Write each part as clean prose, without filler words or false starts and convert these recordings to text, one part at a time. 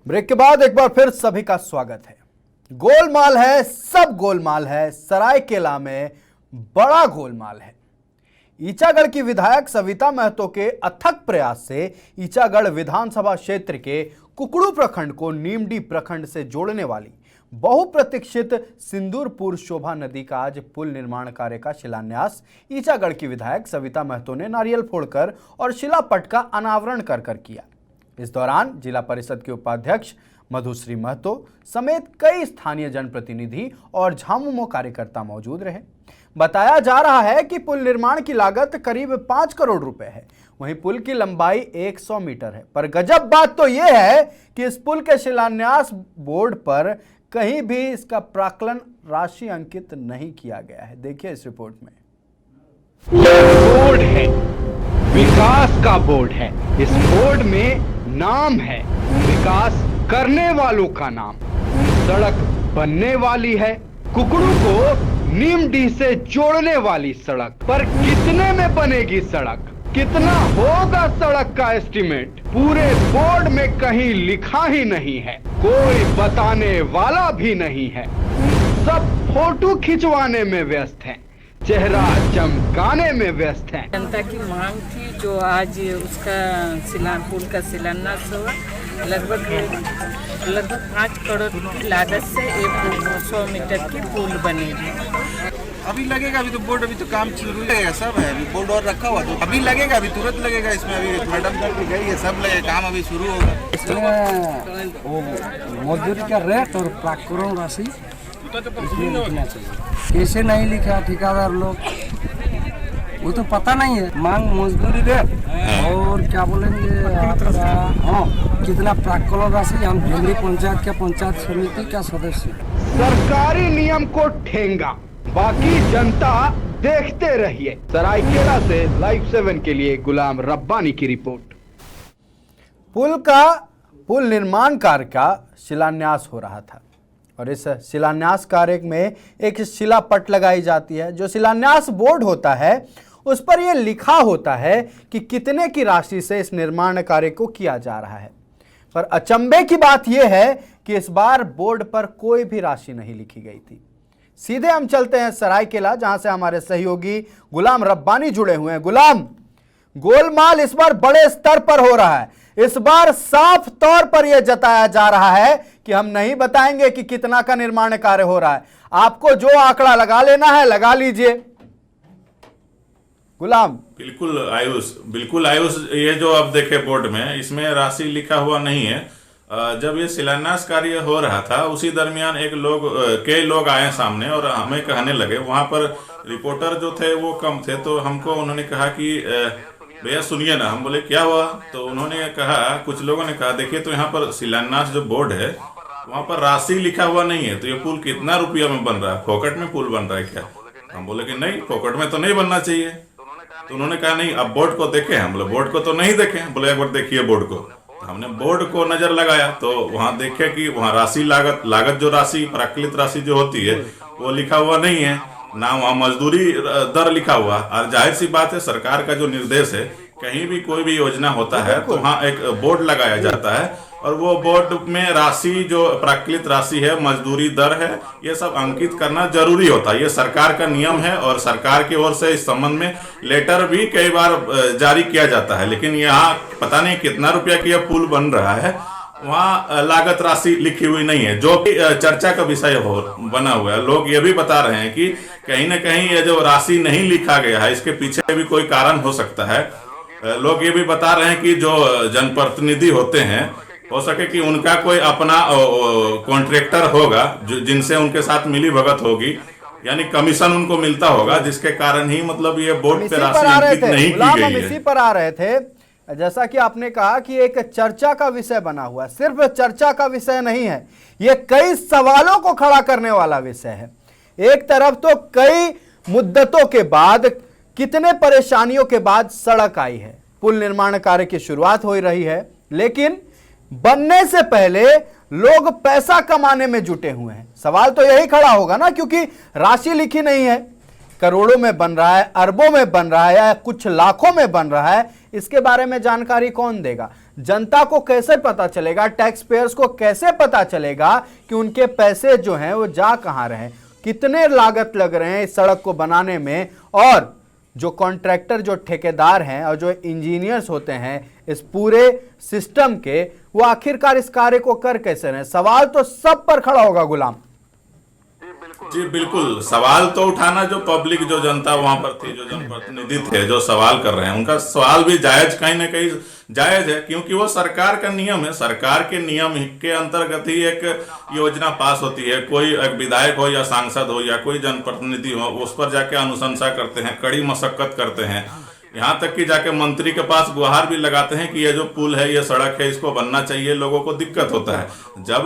Break के बाद एक बार फिर सभी का स्वागत है। गोलमाल है, सब गोलमाल है। सरायकेला में बड़ा गोलमाल है। ईचागढ़ की विधायक सविता महतो के अथक प्रयास से ईचागढ़ विधानसभा क्षेत्र के कुकड़ू प्रखंड को नीमडी प्रखंड से जोड़ने वाली बहुप्रतीक्षित सिंदूरपुर शोभा नदी का आज पुल निर्माण कार्य का शिलान्यास ईचागढ़ की विधायक सविता महतो ने नारियल फोड़कर और शिलापट का अनावरण कर किया। इस दौरान जिला परिषद के उपाध्यक्ष मधुश्री महतो समेत कई स्थानीय जनप्रतिनिधि और झामुमो कार्यकर्ता मौजूद रहे। बताया जा रहा है कि पुल निर्माण की लागत करीब 5 करोड़ रुपए है। वहीं पुल की लंबाई 100 मीटर है। पर गजब बात तो यह है कि इस पुल के शिलान्यास बोर्ड पर कहीं भी इसका प्राक्कलन राशि अंकित नहीं किया गया है। देखिए इस रिपोर्ट में। बोर्ड है, विकास का बोर्ड है। इस बोर्ड में नाम है विकास करने वालों का नाम। सड़क बनने वाली है, कुकड़ू को नीमडी से जोड़ने वाली सड़क। पर कितने में बनेगी सड़क, कितना होगा सड़क का एस्टीमेट, पूरे बोर्ड में कहीं लिखा ही नहीं है। कोई बताने वाला भी नहीं है। सब फोटो खिंचवाने में व्यस्त हैं, चेहरा चमकाने में व्यस्त हैं। जनता की मांग थी जो आज उसका पुल का शिलान्यास हुआ। लगभग 5 करोड़ की लागत से एक 100 मीटर की पुल बनेगी। अभी लगेगा, अभी तो बोर्ड अभी तो काम शुरू है, सब है, अभी बोर्ड और रखा हुआ तो अभी लगेगा, अभी तुरंत लगेगा। इसमें अभी मैडम करके गई है, सब लगेगा, काम अभी शुरू होगा। मजदूरी का रेट और प्राक्कलन राशि लिखना चाहिए। कैसे नहीं लिखा ठेकेदार लोग, वो तो पता नहीं है। मांग मजदूरी रेट और क्या बोलेंगे कितना प्राक्कलन राशि। हम भिंडी पंचायत के पंचायत समिति का सदस्य। सरकारी नियम को ठेंगा, बाकी जनता देखते रहिए। सरायकेला से लाइव 7 के लिए गुलाम रब्बानी की रिपोर्ट। पुल निर्माण कार्य का शिलान्यास हो रहा था और इस शिलान्यास कार्य में एक शिलापट लगाई जाती है। जो शिलान्यास बोर्ड होता है उस पर यह लिखा होता है कि कितने की राशि से इस निर्माण कार्य को किया जा रहा है। पर अचंभे की बात यह है कि इस बार बोर्ड पर कोई भी राशि नहीं लिखी गई थी। सीधे हम चलते हैं सरायकेला, जहां से हमारे सहयोगी गुलाम रब्बानी जुड़े हुए हैं। गुलाम, गोलमाल इस बार बड़े स्तर पर हो रहा है। इस बार साफ तौर पर यह जताया जा रहा है कि हम नहीं बताएंगे कि कितना का निर्माण कार्य हो रहा है। आपको जो आंकड़ा लगा लेना है लगा लीजिए। गुलाम। बिल्कुल आयुष, ये जो आप देखे बोर्ड में, इसमें राशि लिखा हुआ नहीं है। जब ये शिलान्यास कार्य हो रहा था उसी दरमियान कई लोग आए सामने और हमें कहने लगे। वहां पर रिपोर्टर जो थे वो कम थे, तो हमको उन्होंने कहा कि भैया सुनिए ना। हम बोले क्या हुआ? तो उन्होंने कहा, कुछ लोगों ने कहा देखिए तो यहाँ पर शिलान्यास जो बोर्ड है वहाँ पर राशि लिखा हुआ नहीं है, तो ये पुल कितना रुपया में बन रहा है, फोकट में पुल बन रहा है क्या? हम बोले कि नहीं, फोकट में तो नहीं बनना चाहिए। तो उन्होंने कहा नहीं, अब बोर्ड को देखे। हम बोले बोर्ड को तो नहीं देखे। बोले एक बार देखिए बोर्ड को। तो हमने बोर्ड को नजर लगाया तो वहाँ देखे कि वहाँ राशि लागत जो राशि प्राक्कलित राशि जो होती है वो लिखा हुआ नहीं है, ना वहाँ मजदूरी दर लिखा हुआ। और जाहिर सी बात है, सरकार का जो निर्देश है, कहीं भी कोई भी योजना होता है तो वहाँ एक बोर्ड लगाया जाता है और वो बोर्ड में राशि जो प्राक्कलित राशि है, मजदूरी दर है, ये सब अंकित करना जरूरी होता है। ये सरकार का नियम है और सरकार की ओर से इस संबंध में लेटर भी कई बार जारी किया जाता है। लेकिन यहाँ पता नहीं कितना रुपया की यह पुल बन रहा है, वहाँ लागत राशि लिखी हुई नहीं है, जो कि चर्चा का विषय बना हुआ है। लोग ये भी बता रहे हैं कि कहीं ना कहीं ये जो राशि नहीं लिखा गया है, इसके पीछे भी कोई कारण हो सकता है। लोग ये भी बता रहे हैं कि जो जनप्रतिनिधि होते हैं, हो सके कि उनका कोई अपना कॉन्ट्रैक्टर होगा जिनसे उनके साथ मिली भगत होगी, यानी कमीशन उनको मिलता होगा, जिसके कारण ही मतलब ये बोर्ड पे राशि अंकित नहीं की गई है। इसी पर आ रहे थे, जैसा कि आपने कहा कि एक चर्चा का विषय बना हुआ है। सिर्फ चर्चा का विषय नहीं है, ये कई सवालों को खड़ा करने वाला विषय है। एक तरफ तो कई मुद्दतों के बाद, कितने परेशानियों के बाद सड़क आई है, पुल निर्माण कार्य की शुरुआत हो रही है, लेकिन बनने से पहले लोग पैसा कमाने में जुटे हुए हैं। सवाल तो यही खड़ा होगा ना, क्योंकि राशि लिखी नहीं है। करोड़ों में बन रहा है, अरबों में बन रहा है या कुछ लाखों में बन रहा है, इसके बारे में जानकारी कौन देगा? जनता को कैसे पता चलेगा, टैक्स पेयर्स को कैसे पता चलेगा कि उनके पैसे जो हैं वो जा कहां रहे हैं, कितने लागत लग रहे हैं इस सड़क को बनाने में, और जो कॉन्ट्रैक्टर, जो ठेकेदार हैं और जो इंजीनियर्स होते हैं इस पूरे सिस्टम के, वो आखिरकार इस कार्य को कर कैसे रहे हैं। सवाल तो सब पर खड़ा होगा गुलाम। जी बिल्कुल, सवाल तो उठाना जो पब्लिक, जो जनता वहां पर थी, जो जनप्रतिनिधि थे जो सवाल कर रहे हैं, उनका सवाल भी जायज, कहीं ना कहीं जायज है, क्योंकि वो सरकार का नियम है। सरकार के नियम के अंतर्गत ही एक योजना पास होती है। कोई एक विधायक हो या सांसद हो या कोई जनप्रतिनिधि हो, उस पर जाके अनुशंसा करते हैं, कड़ी मशक्कत करते हैं, यहाँ तक कि जाके मंत्री के पास गुहार भी लगाते हैं कि ये जो पुल है, ये सड़क है, इसको बनना चाहिए। लोगों को दिक्कत होता है जब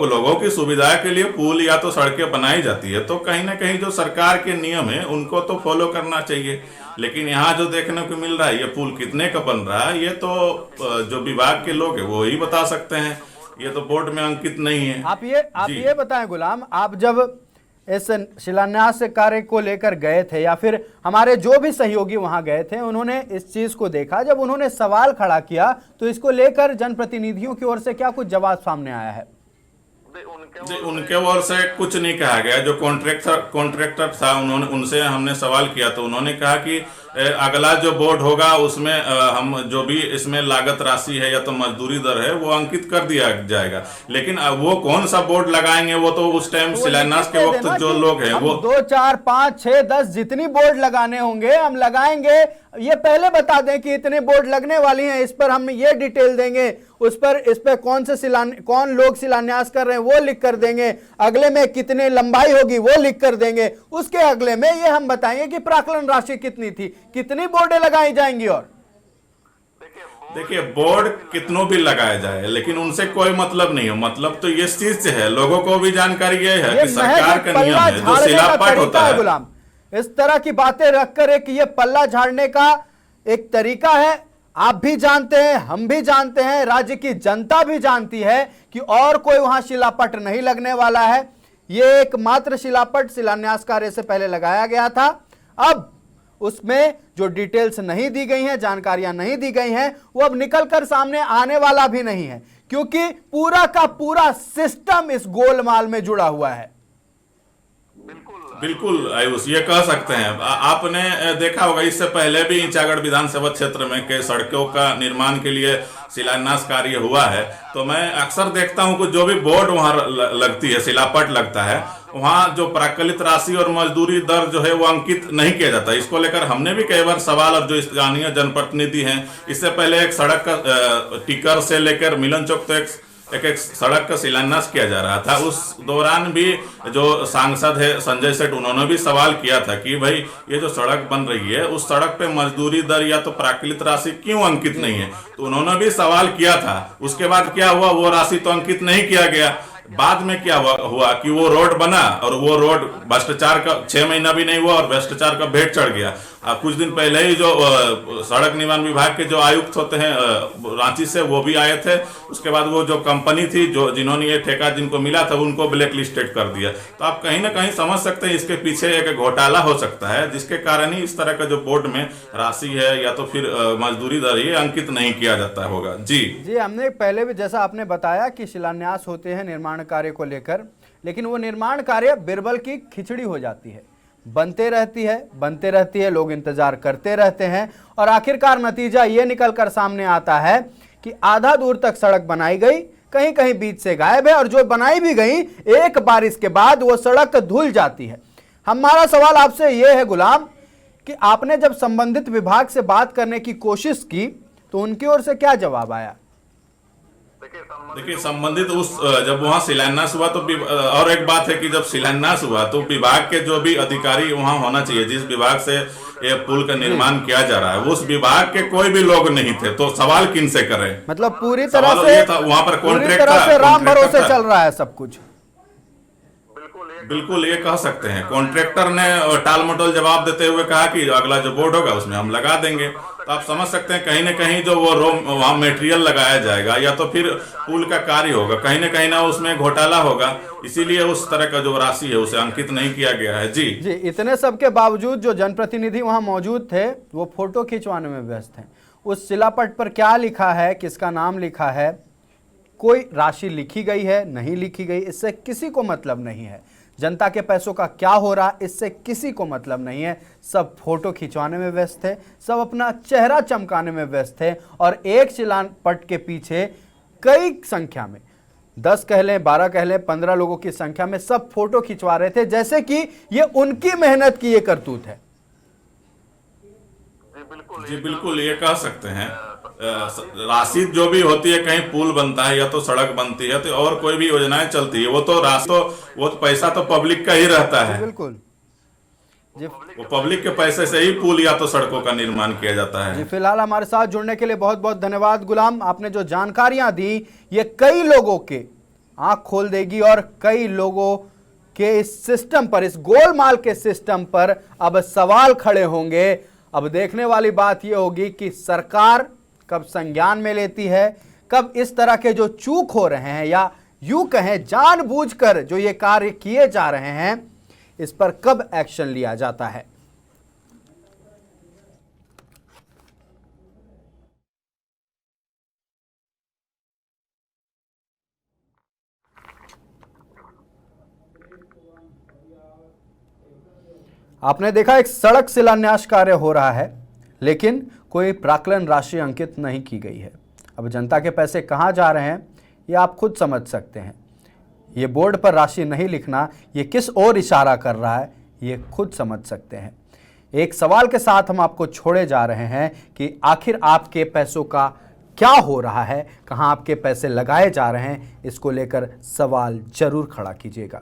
लोगों की सुविधा के लिए पुल या तो सड़कें बनाई जाती है, तो कहीं ना कहीं जो सरकार के नियम है उनको तो फॉलो करना चाहिए। लेकिन यहाँ जो देखने को मिल रहा है, ये पुल कितने का बन रहा है, ये तो जो विभाग के लोग हैं वो ही बता सकते हैं, ये तो बोर्ड में अंकित नहीं है। आप ये बताएं गुलाम, आप जब इस शिलान्यास कार्य को लेकर गए थे, या फिर हमारे जो भी सहयोगी वहां गए थे, उन्होंने इस चीज को देखा, जब उन्होंने सवाल खड़ा किया तो इसको लेकर जनप्रतिनिधियों की ओर से क्या कुछ जवाब सामने आया है? उनके ओर से कुछ नहीं कहा गया। जो कॉन्ट्रैक्टर था, उन्होंने, उनसे हमने सवाल किया तो उन्होंने कहा कि अगला जो बोर्ड होगा उसमें हम जो भी इसमें लागत राशि है या तो मजदूरी दर है वो अंकित कर दिया जाएगा। लेकिन वो कौन सा बोर्ड लगाएंगे वो तो उस टाइम शिलान्यास के वक्त जो लोग हैं वो 2, 4, 5, 6, 10 जितनी बोर्ड लगाने होंगे हम लगाएंगे। ये पहले बता दें कि इतने बोर्ड लगने वाली हैं, इस पर हम ये डिटेल देंगे, उस पर इस पर कौन लोग शिलान्यास कर रहे हैं वो लिख कर देंगे, अगले में कितने लंबाई होगी वो लिख कर देंगे, उसके अगले में ये हम बताएंगे कि प्राक्कलन राशि कितनी थी, कितनी बोर्डें लगाई जाएंगी। और देखिए, बोर्ड कितनों भी लगाया जाए लेकिन उनसे कोई मतलब नहीं है। मतलब तो ये चीज से है, लोगों को भी जानकारी ये है कि सरकार का नियम है, जो शिलापट होता है गुलाम, इस तरह की बातें रखकर एक ये पल्ला झाड़ने का एक तरीका है। आप भी जानते हैं, हम भी जानते हैं, राज्य की जनता भी जानती है कि और कोई वहां शिलापट नहीं लगने वाला है। ये एकमात्र शिलापट शिलान्यास कार्य से पहले लगाया गया था। अब उसमें जो डिटेल्स नहीं दी गई हैं, जानकारियां नहीं दी गई हैं, वो अब निकलकर सामने आने वाला भी नहीं है, क्योंकि पूरा का पूरा सिस्टम इस गोलमाल में जुड़ा हुआ है। बिल्कुल आयुष, ये कह सकते हैं। आपने देखा होगा इससे पहले भी ईचागढ़ विधानसभा क्षेत्र में कई सड़कों का निर्माण के लिए शिलान्यास कार्य हुआ है। तो मैं अक्सर देखता हूं कि जो भी बोर्ड वहां लगती है, शिलापट लगता है, वहां जो प्राक्कलित राशि और मजदूरी दर जो है वो अंकित नहीं किया जाता। इसको लेकर हमने भी कई बार सवाल, और जो स्थानीय जनप्रतिनिधि हैं, इससे पहले एक सड़क का टिकर से लेकर मिलन चौक तक एक सड़क का शिलान्यास किया जा रहा था। उस दौरान भी जो सांसद है संजय सेठ, उन्होंने भी सवाल किया था कि भाई ये जो सड़क बन रही है उस सड़क पे मजदूरी दर या तो प्राक्कलित राशि क्यों अंकित नहीं है, तो उन्होंने भी सवाल किया था। उसके बाद क्या हुआ, वो राशि तो अंकित नहीं किया गया। बाद में क्या हुआ कि वो रोड बना और वो रोड भ्रष्टाचार का 6 महीना भी नहीं हुआ और भ्रष्टाचार का भेंट चढ़ गया। कुछ दिन पहले ही जो सड़क निर्माण विभाग के जो आयुक्त होते हैं रांची से, वो भी आए थे। उसके बाद वो जो कंपनी थी जिन्होंने ये ठेका जिनको मिला था उनको ब्लैक लिस्टेड कर दिया। तो आप कहीं ना कहीं समझ सकते हैं इसके पीछे एक घोटाला हो सकता है, जिसके कारण ही इस तरह का जो बोर्ड में राशि है या तो फिर मजदूरी दर ये अंकित नहीं किया जाता होगा। जी हमने पहले भी जैसा आपने बताया कि शिलान्यास होते हैं निर्माण कार्य को लेकर, लेकिन वो निर्माण कार्य बिरबल की खिचड़ी हो जाती है, बनते रहती है, लोग इंतजार करते रहते हैं, और आखिरकार नतीजा ये निकलकर सामने आता है कि आधा दूर तक सड़क बनाई गई, कहीं कहीं बीच से गायब है, और जो बनाई भी गई एक बारिश के बाद वो सड़क धुल जाती है। हमारा सवाल आपसे ये है गुलाम कि आपने जब संबंधित विभाग से बात करने की कोशिश की तो उनकी ओर से क्या जवाब आया? देखिए, संबंधित जब वहाँ शिलान्यास हुआ तो और एक बात है कि जब शिलान्यास हुआ तो विभाग के जो भी अधिकारी वहाँ होना चाहिए, जिस विभाग से ये पुल का निर्माण किया जा रहा है, उस विभाग के कोई भी लोग नहीं थे। तो सवाल किन से करें? मतलब पूरी तरह से वहाँ पर कॉन्ट्रैक्ट था, राम भरोसे चल रहा है सब कुछ। बिल्कुल ये कह सकते हैं। कॉन्ट्रैक्टर ने टाल मटोल जवाब देते हुए कहा कि अगला जो बोर्ड होगा उसमें हम लगा देंगे। तो आप समझ सकते हैं कहीं ना कहीं जो वो वहाँ मटेरियल लगाया जाएगा या तो फिर पुल का कार्य होगा, कहीं ना उसमें घोटाला होगा, इसीलिए उस तरह का जो राशि है उसे अंकित नहीं किया गया है। जी इतने सब के बावजूद जो जनप्रतिनिधि वहाँ मौजूद थे वो फोटो खिंचवाने में व्यस्त हैं। उस शिलापट पर क्या लिखा है, किसका नाम लिखा है, कोई राशि लिखी गई है नहीं लिखी गई, इससे किसी को मतलब नहीं है। जनता के पैसों का क्या हो रहा, इससे किसी को मतलब नहीं है। सब फोटो खिंचवाने में व्यस्त थे, सब अपना चेहरा चमकाने में व्यस्त थे और एक शिलापट के पीछे कई संख्या में 10 कह लें, 12 कह लें, 15 लोगों की संख्या में सब फोटो खिंचवा रहे थे, जैसे कि ये उनकी मेहनत की ये करतूत है। जी बिल्कुल, ये कह सकते हैं। राशि जो भी होती है, कहीं पुल बनता है या तो सड़क बनती है तो और कोई भी योजनाएं चलती है, वो तो पैसा तो पब्लिक का ही रहता है। बिल्कुल जी, वो पब्लिक के पैसे से ही पुल या तो सड़कों का निर्माण किया जाता है। जी फिलहाल हमारे साथ जुड़ने के लिए बहुत बहुत धन्यवाद गुलाम। आपने जो जानकारियां दी ये कई लोगों के आंख खोल देगी और कई लोगों के इस सिस्टम पर, इस गोलमाल के सिस्टम पर अब सवाल खड़े होंगे। अब देखने वाली बात यह होगी कि सरकार कब संज्ञान में लेती है, कब इस तरह के जो चूक हो रहे हैं या यूं कहें जानबूझकर जो ये कार्य किए जा रहे हैं, इस पर कब एक्शन लिया जाता है। आपने देखा एक सड़क शिलान्यास कार्य हो रहा है, लेकिन कोई प्राक्कलन राशि अंकित नहीं की गई है। अब जनता के पैसे कहां जा रहे हैं ये आप खुद समझ सकते हैं। ये बोर्ड पर राशि नहीं लिखना ये किस ओर इशारा कर रहा है ये खुद समझ सकते हैं। एक सवाल के साथ हम आपको छोड़े जा रहे हैं कि आखिर आपके पैसों का क्या हो रहा है, कहां आपके पैसे लगाए जा रहे हैं, इसको लेकर सवाल जरूर खड़ा कीजिएगा।